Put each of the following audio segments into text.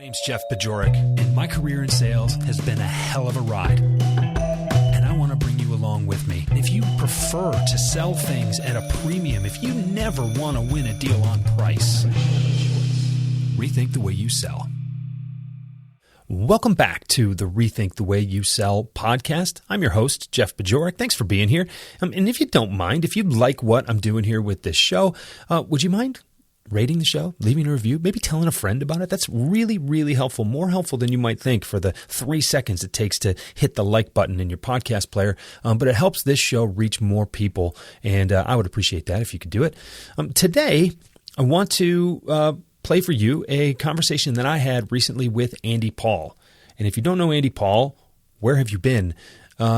name's Jeff Bajorek, and my career in sales has been a hell of a ride. And I want to bring you along with me. If you prefer to sell things at a premium, if you never want to win a deal on price, rethink the way you sell. Welcome back to the Rethink the Way You Sell podcast. I'm your host, Jeff Bajorek. Thanks for being here. And if you don't mind, if you like what I'm doing here with this show, would you mind rating the show, leaving a review, maybe telling a friend about it? That's really, really helpful, more helpful than you might think for the 3 seconds it takes to hit the like button in your podcast player. But it helps this show reach more people, and I would appreciate that if you could do it. Today, I want to play for you a conversation that I had recently with Andy Paul. And if you don't know Andy Paul, where have you been?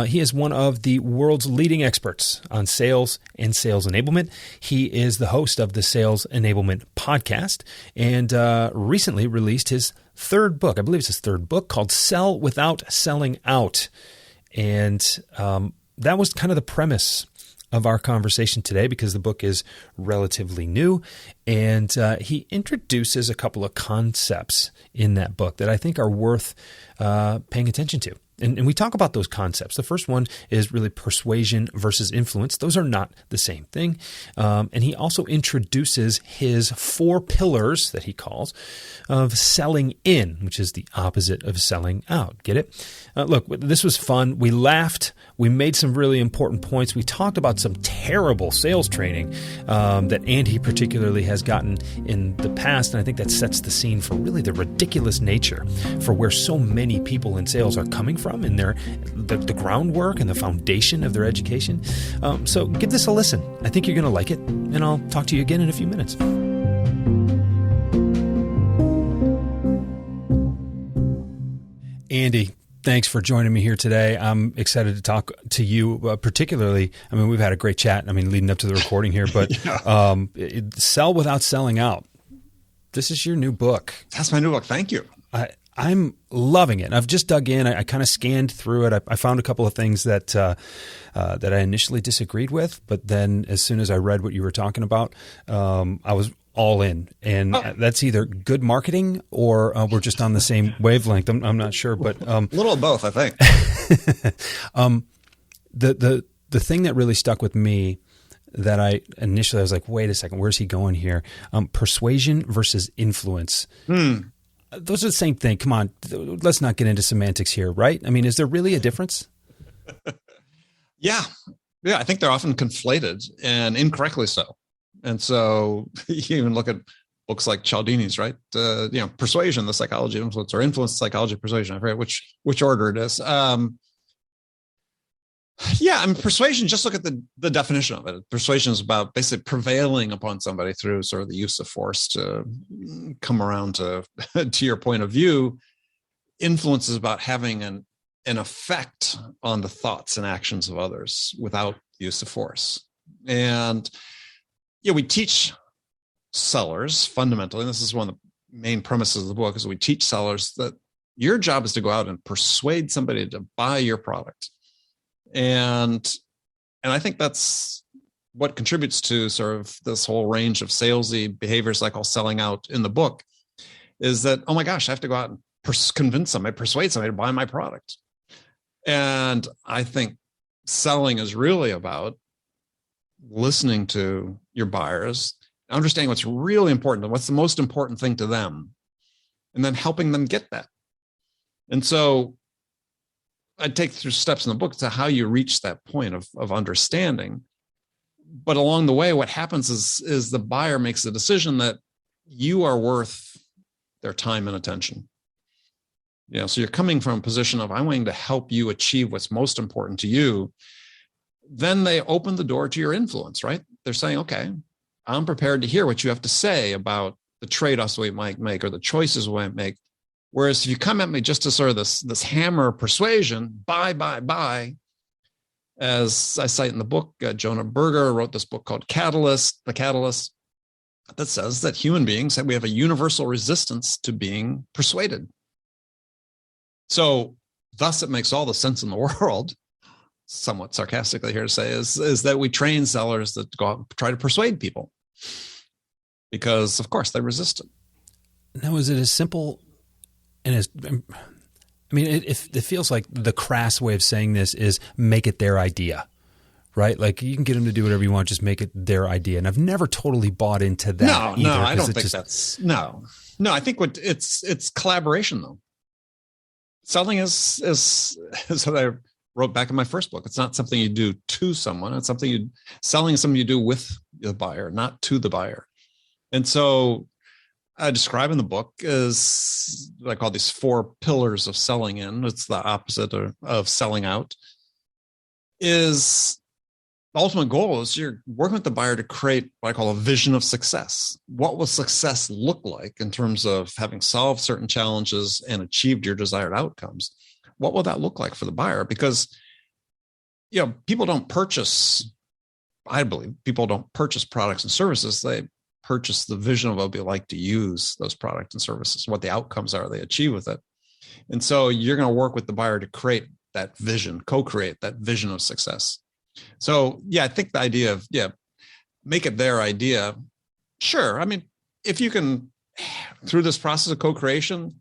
He is one of the world's leading experts on sales and sales enablement. He is the host of the Sales Enablement podcast and recently released his third book. I believe it's his third book called Sell Without Selling Out. And that was kind of the premise of our conversation today because the book is relatively new. And he introduces a couple of concepts in that book that I think are worth paying attention to. And we talk about those concepts. The first one is really persuasion versus influence. Those are not the same thing. And he also introduces his 4 pillars that he calls of selling in, which is the opposite of selling out. Get it? Look, this was fun. We laughed. We made some really important points. We talked about some terrible sales training that Andy particularly has gotten in the past. And I think that sets the scene for really the ridiculous nature for where so many people in sales are coming from in the groundwork and the foundation of their education. So give this a listen. I think you're going to like it, and I'll talk to you again in a few minutes. Andy, thanks for joining me here today. I'm excited to talk to you, particularly. I mean, we've had a great chat, leading up to the recording here, but Sell Without Selling Out. This is your new book. That's my new book. Thank you. I'm loving it. I've just dug in. I kind of scanned through it. I found a couple of things that that I initially disagreed with, but then as soon as I read what you were talking about, I was all in. And that's either good marketing or we're just on the same wavelength. I'm not sure, but a little of both, I think. The thing that really stuck with me that I was like, wait a second, where's he going here? Persuasion versus influence. Those are the same thing. Come on, let's not get into semantics here, right? I mean, is there really a difference? Yeah. I think they're often conflated and incorrectly so. And so you even look at books like Cialdini's, right? Persuasion, the psychology of influence, or influence, the psychology of persuasion. I forget which order it is. Persuasion, just look at the definition of it. Persuasion is about basically prevailing upon somebody through sort of the use of force to come around to your point of view. Influence is about having an effect on the thoughts and actions of others without use of force. And we teach sellers fundamentally, and this is one of the main premises of the book, is we teach sellers that your job is to go out and persuade somebody to buy your product. And I think that's what contributes to sort of this whole range of salesy behaviors I call selling out in the book, is that, oh my gosh, I have to go out and convince somebody, persuade somebody to buy my product. And I think selling is really about listening to your buyers, understanding what's really important and what's the most important thing to them, and then helping them get that. And so I take through steps in the book to how you reach that point of understanding. But along the way, what happens is the buyer makes the decision that you are worth their time and attention. So you're coming from a position of, I'm willing to help you achieve what's most important to you. Then they open the door to your influence, right? They're saying, okay, I'm prepared to hear what you have to say about the trade-offs we might make or the choices we might make. Whereas if you come at me just to sort of this hammer of persuasion, buy, as I cite in the book, Jonah Berger wrote this book called The Catalyst, that says that human beings, we have a universal resistance to being persuaded. So thus it makes all the sense in the world, somewhat sarcastically here to say, is that we train sellers that go out and try to persuade people because, of course, they resist it. Now, is it as simple it feels like the crass way of saying this is make it their idea, right? Like you can get them to do whatever you want, just make it their idea. And I've never totally bought into that. No, I don't think that's no. I think it's collaboration though. Selling is what I wrote back in my first book. It's not something you do to someone. It's selling is something you do with the buyer, not to the buyer. And so I describe in the book is what I call these 4 pillars of selling in. It's the opposite of selling out. Is the ultimate goal is you're working with the buyer to create what I call a vision of success. What will success look like in terms of having solved certain challenges and achieved your desired outcomes? What will that look like for the buyer? Because, people don't purchase, I believe, people don't purchase products and services. They purchase the vision of what it'll be like to use those products and services, what the outcomes are they achieve with it. And so you're going to work with the buyer to create that vision, co-create that vision of success. So, I think the idea of, make it their idea. Sure. I mean, if you can, through this process of co-creation,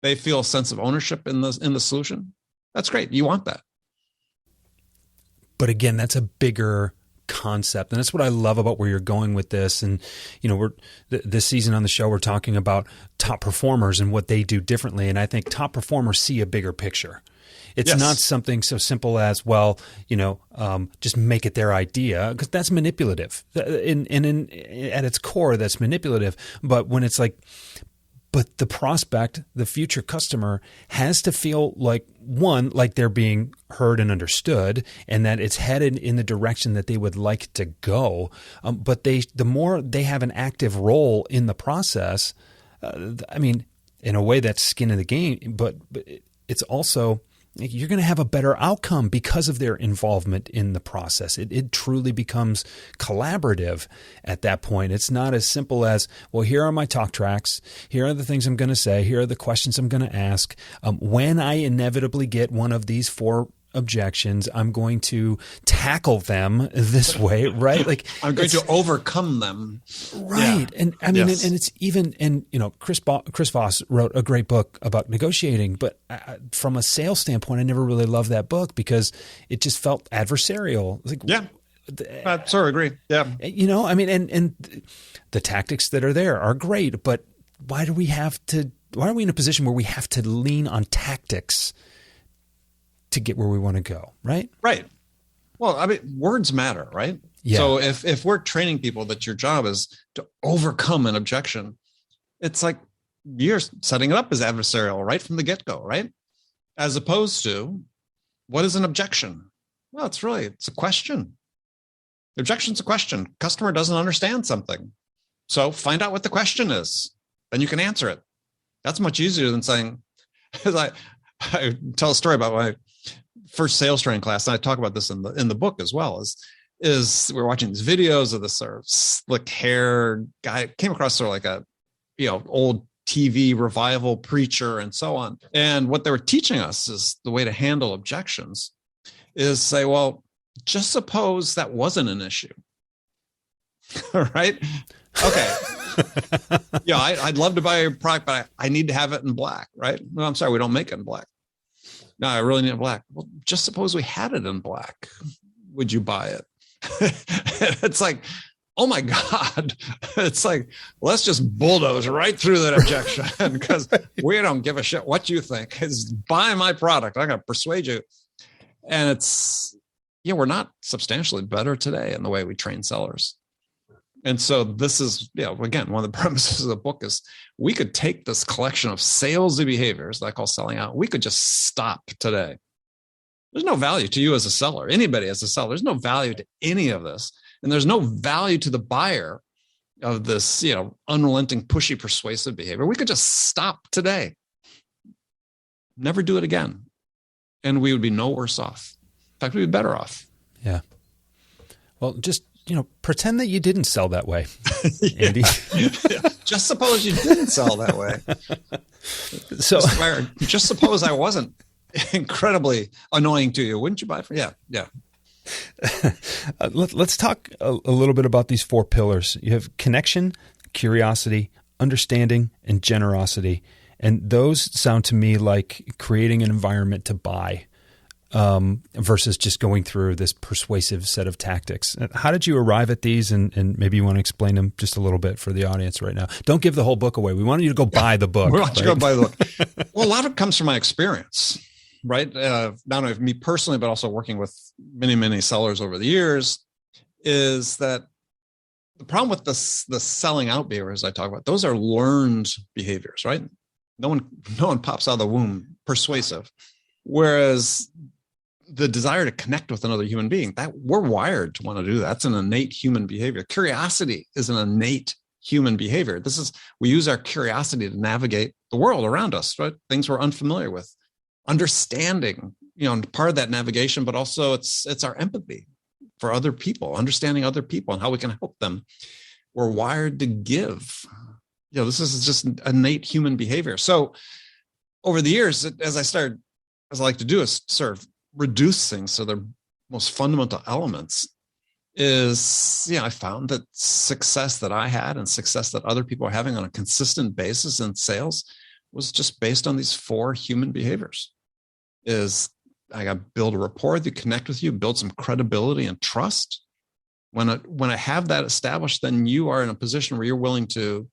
they feel a sense of ownership in the solution. That's great. You want that. But again, that's a bigger concept. And that's what I love about where you're going with this. And, this season on the show, we're talking about top performers and what they do differently. And I think top performers see a bigger picture. It's not something so simple as, just make it their idea, because that's manipulative. At its core, that's manipulative. But when it's like, but the prospect, the future customer, has to feel like, one, like they're being heard and understood, and that it's headed in the direction that they would like to go. But the more they have an active role in the process, in a way that's skin in the game, but it's also, you're going to have a better outcome because of their involvement in the process. It truly becomes collaborative at that point. It's not as simple as, well, here are my talk tracks. Here are the things I'm going to say. Here are the questions I'm going to ask. When I inevitably get one of these 4 objections, I'm going to tackle them this way, right? Like I'm going to overcome them. Right. Yeah. And and it's even, Chris Voss wrote a great book about negotiating, but from a sales standpoint, I never really loved that book because it just felt adversarial. Like, I sort of agree. Yeah. And the tactics that are there are great, but why are we in a position where we have to lean on tactics to get where we want to go, right? Right. Well, words matter, right? Yeah. So if we're training people that your job is to overcome an objection, it's like you're setting it up as adversarial right from the get-go, right? As opposed to, what is an objection? Well, it's a question. The objection's a question. Customer doesn't understand something. So find out what the question is. Then you can answer it. That's much easier than saying, I tell a story about my first sales training class, and I talk about this in the book as well, is we're watching these videos of this sort of slick hair guy, came across sort of like a old TV revival preacher and so on. And what they were teaching us is the way to handle objections is say, well, just suppose that wasn't an issue. Right? Okay. I'd love to buy your product, but I need to have it in black, right? No, I'm sorry, we don't make it in black. No, I really need it black. Well, just suppose we had it in black. Would you buy it? It's like, oh my God. It's like, let's just bulldoze right through that objection because we don't give a shit what you think. It's buy my product. I'm going to persuade you. And it's, we're not substantially better today in the way we train sellers. And so this is, again, one of the premises of the book is we could take this collection of salesy behaviors that I call selling out. We could just stop today. There's no value to you as a seller, anybody as a seller. There's no value to any of this. And there's no value to the buyer of this, unrelenting, pushy, persuasive behavior. We could just stop today. Never do it again. And we would be no worse off. In fact, we'd be better off. Yeah. Well, just pretend that you didn't sell that way, Andy. Just suppose you didn't sell that way. So just suppose I wasn't incredibly annoying to you. Wouldn't you buy from? Yeah. Let's talk a little bit about these 4 pillars. You have connection, curiosity, understanding, and generosity. And those sound to me like creating an environment to buy versus just going through this persuasive set of tactics. How did you arrive at these? And maybe you want to explain them just a little bit for the audience right now. Don't give the whole book away. We want you to go buy the book. We want you to go buy the book. Well, a lot of it comes from my experience, right? Not only of me personally, but also working with many, many sellers over the years, is that the problem with the selling out behaviors I talk about, those are learned behaviors, right? No one pops out of the womb persuasive. Whereas the desire to connect with another human being, that we're wired to want to do that. That's an innate human behavior. Curiosity is an innate human behavior. We use our curiosity to navigate the world around us, right? Things we're unfamiliar with. Understanding, part of that navigation, but also it's our empathy for other people, understanding other people and how we can help them. We're wired to give. This is just innate human behavior. So over the years, as I like to do, is sort of reduce things to their most fundamental elements. I found that success that I had and success that other people are having on a consistent basis in sales was just based on these 4 human behaviors. I got to build a rapport with you, connect with you, build some credibility and trust. When I have that established, then you are in a position where you're willing to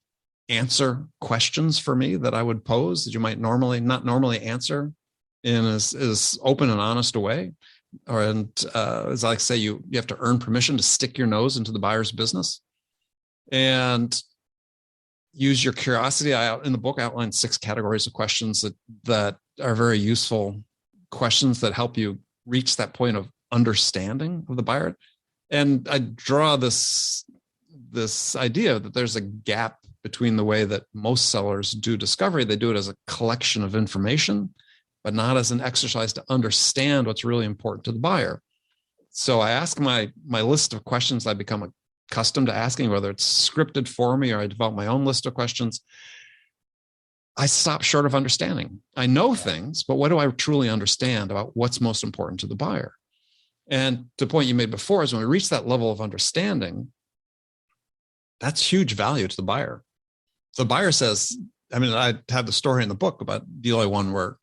answer questions for me that I would pose that you might not normally answer in as open and honest a way. As I say, you have to earn permission to stick your nose into the buyer's business and use your curiosity. In the book, I outlined 6 categories of questions that are very useful questions that help you reach that point of understanding of the buyer. And I draw this idea that there's a gap between the way that most sellers do discovery. They do it as a collection of information, but not as an exercise to understand what's really important to the buyer. So I ask my list of questions I become accustomed to asking, whether it's scripted for me or I develop my own list of questions. I stop short of understanding. I know things, but what do I truly understand about what's most important to the buyer? And the point you made before is when we reach that level of understanding, that's huge value to the buyer. So the buyer says, I have the story in the book about a deal I won where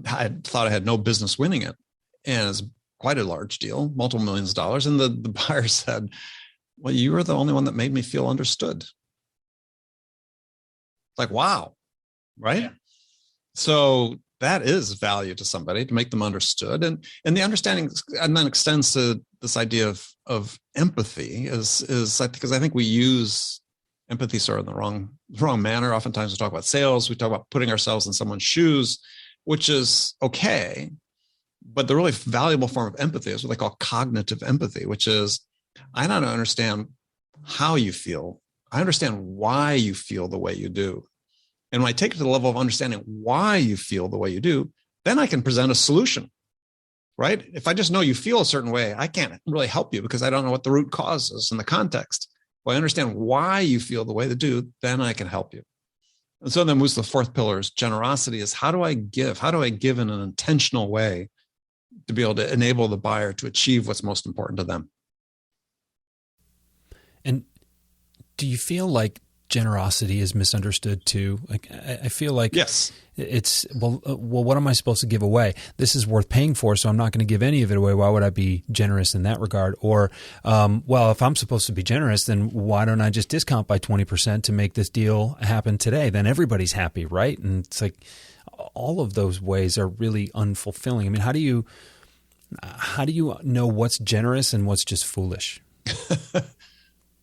I thought I had no business winning it. And it's quite a large deal, multiple millions of dollars. And the buyer said, well, you were the only one that made me feel understood. Like, wow. Right. Yeah. So that is value to somebody, to make them understood. And the understanding and then extends to this idea of empathy because I think we use empathy sort of in the wrong manner. Oftentimes we talk about sales, we talk about putting ourselves in someone's shoes, which is okay. But the really valuable form of empathy is what they call cognitive empathy, which is I don't understand how you feel. I understand why you feel the way you do. And when I take it to the level of understanding why you feel the way you do, then I can present a solution, right? If I just know you feel a certain way, I can't really help you because I don't know what the root cause is in the context. Well, I understand why you feel the way they do, then I can help you. And so then moves the 4th pillar is generosity is how do I give? How do I give in an intentional way to be able to enable the buyer to achieve what's most important to them? And do you feel like generosity is misunderstood too? Like I feel like yes, it's well, what am I supposed to give away? This is worth paying for, so I'm not going to give any of it away. Why would I be generous in that regard? Or, well, if I'm supposed to be generous, then why don't I just discount by 20% to make this deal happen today? Then everybody's happy, right? And it's like all of those ways are really unfulfilling. I mean, how do you know what's generous and what's just foolish?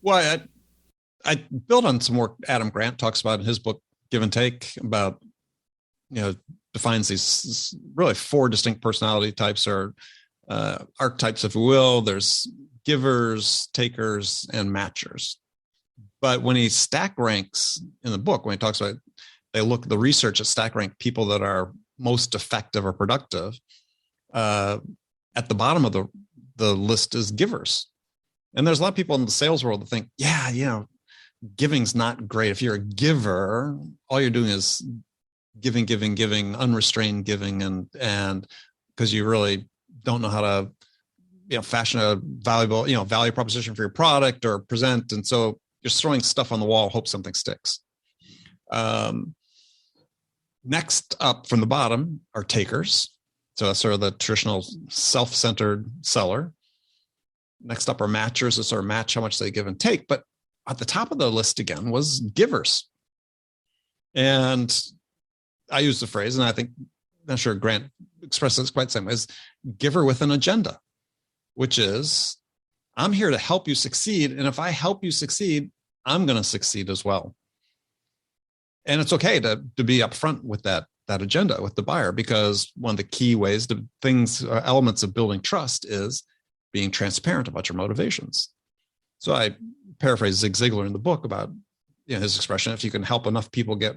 Well, I built on some work Adam Grant talks about in his book, Give and Take, about, defines these really 4 distinct personality types or archetypes, if you will. There's givers, takers, and matchers. But when he stack ranks in the book, when he talks about, the research at stack rank people that are most effective or productive, at the bottom of the list is givers. And there's a lot of people in the sales world that think, giving's not great. If you're a giver, all you're doing is giving, unrestrained giving, and because you really don't know how to, fashion a valuable, value proposition for your product or present, and so you're throwing stuff on the wall, hope something sticks. Next up from the bottom are takers. So that's sort of the traditional self-centered seller. Next up are matchers, that sort of match how much they give and take. But at the top of the list again was givers. And I use the phrase, and I think, I'm sure Grant expresses it quite the same way, is giver with an agenda, which is, I'm here to help you succeed. And if I help you succeed, I'm going to succeed as well. And it's okay to be upfront with that agenda with the buyer, because one of the key ways to elements of building trust is being transparent about your motivations. So I paraphrase Zig Ziglar in the book about his expression, if you can help enough people get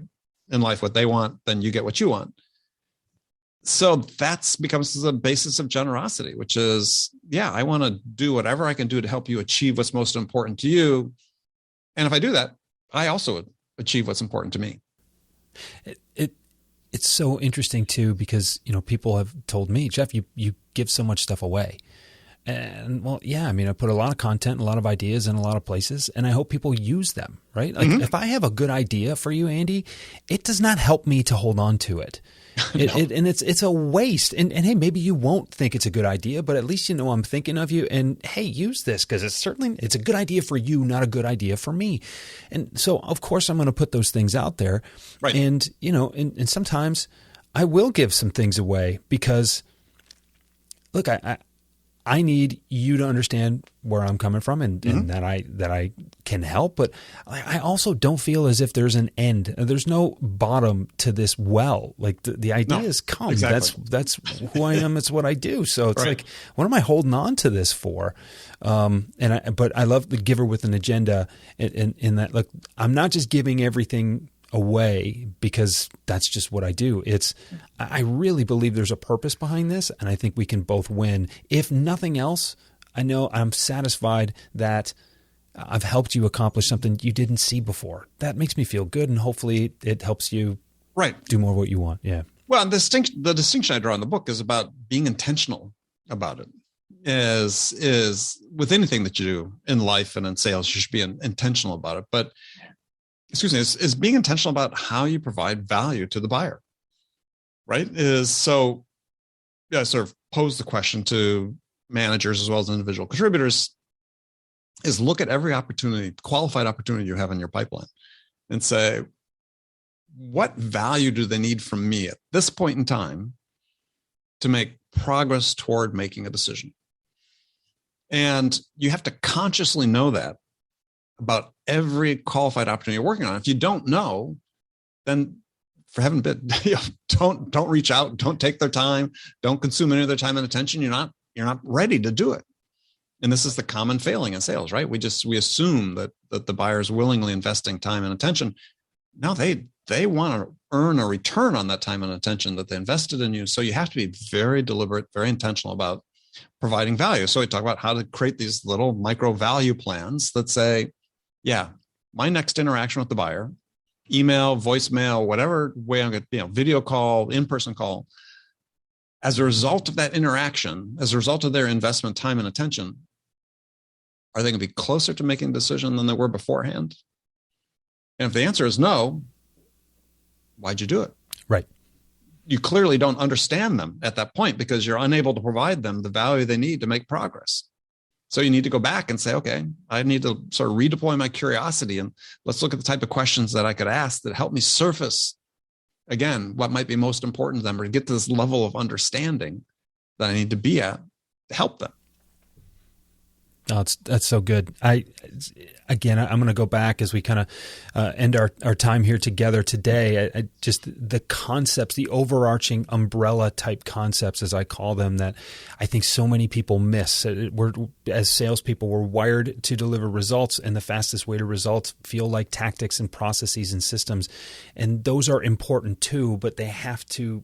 in life what they want, then you get what you want. So that becomes the basis of generosity, which is, I want to do whatever I can do to help you achieve what's most important to you. And if I do that, I also achieve what's important to me. It's so interesting too, because, people have told me, Jeff, you give so much stuff away. And well, I put a lot of content, a lot of ideas in a lot of places, and I hope people use them, right? Like if I have a good idea for you, Andy, it does not help me to hold on to it. And it's a waste. And hey, maybe you won't think it's a good idea, but at least I'm thinking of you. And hey, use this, because it's a good idea for you, not a good idea for me. And so, of course, I'm going to put those things out there. Right. And and sometimes I will give some things away because, look, I need you to understand where I'm coming from and that I can help. But I also don't feel as if there's an end. There's no bottom to this well. Like the ideas come. Exactly. That's who I am. It's what I do. So it's like, what am I holding on to this for? But I love the giver with an agenda in that, look, I'm not just giving everything away because that's just what I do. I really believe there's a purpose behind this, and I think we can both win. If nothing else, I know I'm satisfied that I've helped you accomplish something you didn't see before. That makes me feel good, and hopefully it helps you do more of what you want. Yeah. Well, the distinction I draw in the book is about being intentional about it. Is with anything that you do in life and in sales, you should be intentional about it. But is being intentional about how you provide value to the buyer, right? Sort of pose the question to managers as well as individual contributors, is look at every qualified opportunity you have in your pipeline and say, what value do they need from me at this point in time to make progress toward making a decision? And you have to consciously know that about every qualified opportunity you're working on. If you don't know, then for heaven forbid, don't reach out, don't take their time, don't consume any of their time and attention. You're not ready to do it. And this is the common failing in sales, right? We assume that the buyer is willingly investing time and attention. No, they want to earn a return on that time and attention that they invested in you. So you have to be very deliberate, very intentional about providing value. So we talk about how to create these little micro value plans that say, my next interaction with the buyer, email, voicemail, whatever way I'm going to, video call, in-person call, as a result of that interaction, as a result of their investment, time and attention, are they going to be closer to making a decision than they were beforehand? And if the answer is no, why'd you do it? Right. You clearly don't understand them at that point because you're unable to provide them the value they need to make progress. So you need to go back and say, okay, I need to sort of redeploy my curiosity and let's look at the type of questions that I could ask that help me surface, again, what might be most important to them or get to this level of understanding that I need to be at to help them. Oh, that's so good. I'm going to go back as we kind of end our time here together today. Just the concepts, the overarching umbrella type concepts, as I call them, that I think so many people miss. As salespeople, we're wired to deliver results, and the fastest way to results feel like tactics and processes and systems, and those are important too. But they have to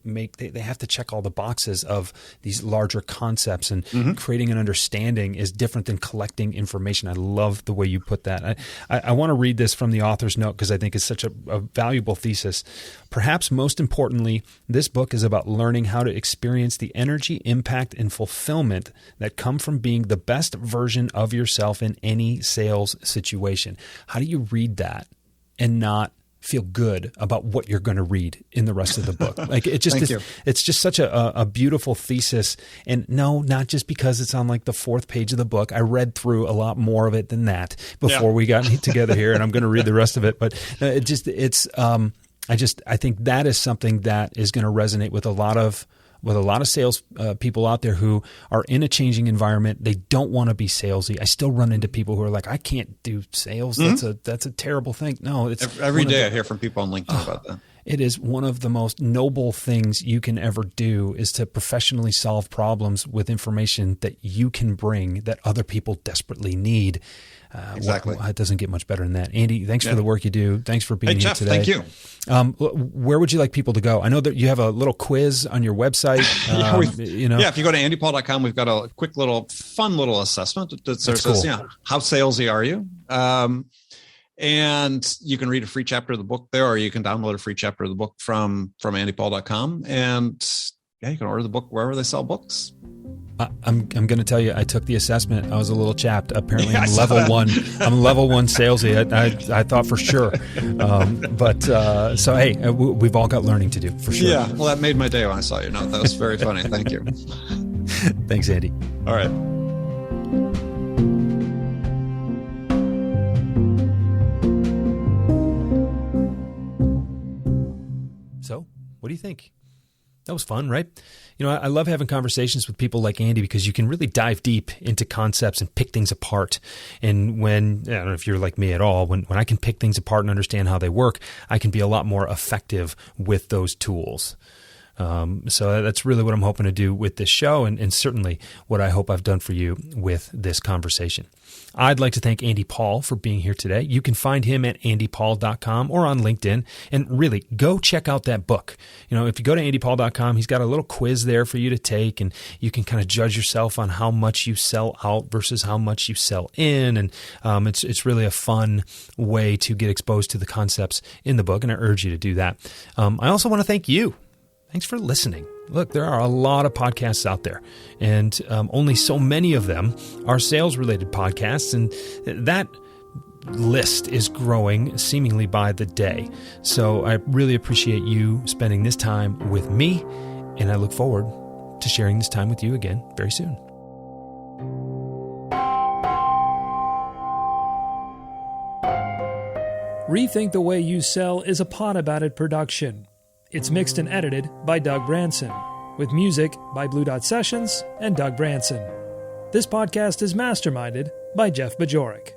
check all the boxes of these larger concepts, and creating an understanding is different than collecting information. I love the way you put that. I want to read this from the author's note because I think it's such a valuable thesis. Perhaps most importantly, this book is about learning how to experience the energy, impact, and fulfillment that come from being the best version of yourself in any sales situation. How do you read that and not feel good about what you're going to read in the rest of the book. Like it just, it's just such a beautiful thesis. And no, not just because it's on like the 4th page of the book. I read through a lot more of it than that before we got together here, and I'm going to read the rest of it. But I think that is something that is going to resonate with a lot of sales people out there who are in a changing environment. They don't want to be salesy. I still run into people who are like, I can't do sales. That's a terrible thing. No, it's every day I hear from people on LinkedIn about that. It is one of the most noble things you can ever do, is to professionally solve problems with information that you can bring that other people desperately need. Exactly. It doesn't get much better than that. Andy, thanks for the work you do. Thanks for being here Jeff, today. Thank you. Where would you like people to go? I know that you have a little quiz on your website. If you go to andypaul.com, we've got a quick fun little assessment that says, how salesy are you? And you can read a free chapter of the book there, or you can download a free chapter of the book from andypaul.com. And you can order the book wherever they sell books. I'm going to tell you, I took the assessment. I was a little chapped. Apparently, I'm level 1. I'm level 1 salesy. I thought for sure. So hey, we've all got learning to do for sure. Yeah. Well, that made my day when I saw your note. That was very funny. Thank you. Thanks, Andy. All right. So, what do you think? That was fun, right? I love having conversations with people like Andy, because you can really dive deep into concepts and pick things apart. And I don't know if you're like me at all, when I can pick things apart and understand how they work, I can be a lot more effective with those tools. So that's really what I'm hoping to do with this show, and certainly what I hope I've done for you with this conversation. I'd like to thank Andy Paul for being here today. You can find him at andypaul.com or on LinkedIn, and really go check out that book. If you go to andypaul.com, he's got a little quiz there for you to take, and you can kind of judge yourself on how much you sell out versus how much you sell in. And it's really a fun way to get exposed to the concepts in the book, and I urge you to do that. I also want to thank you. Thanks for listening. Look, there are a lot of podcasts out there, and only so many of them are sales-related podcasts, and that list is growing seemingly by the day. So I really appreciate you spending this time with me, and I look forward to sharing this time with you again very soon. Rethink the Way You Sell is a Pod About It production. It's mixed and edited by Doug Branson, with music by Blue Dot Sessions and Doug Branson. This podcast is masterminded by Jeff Bajorek.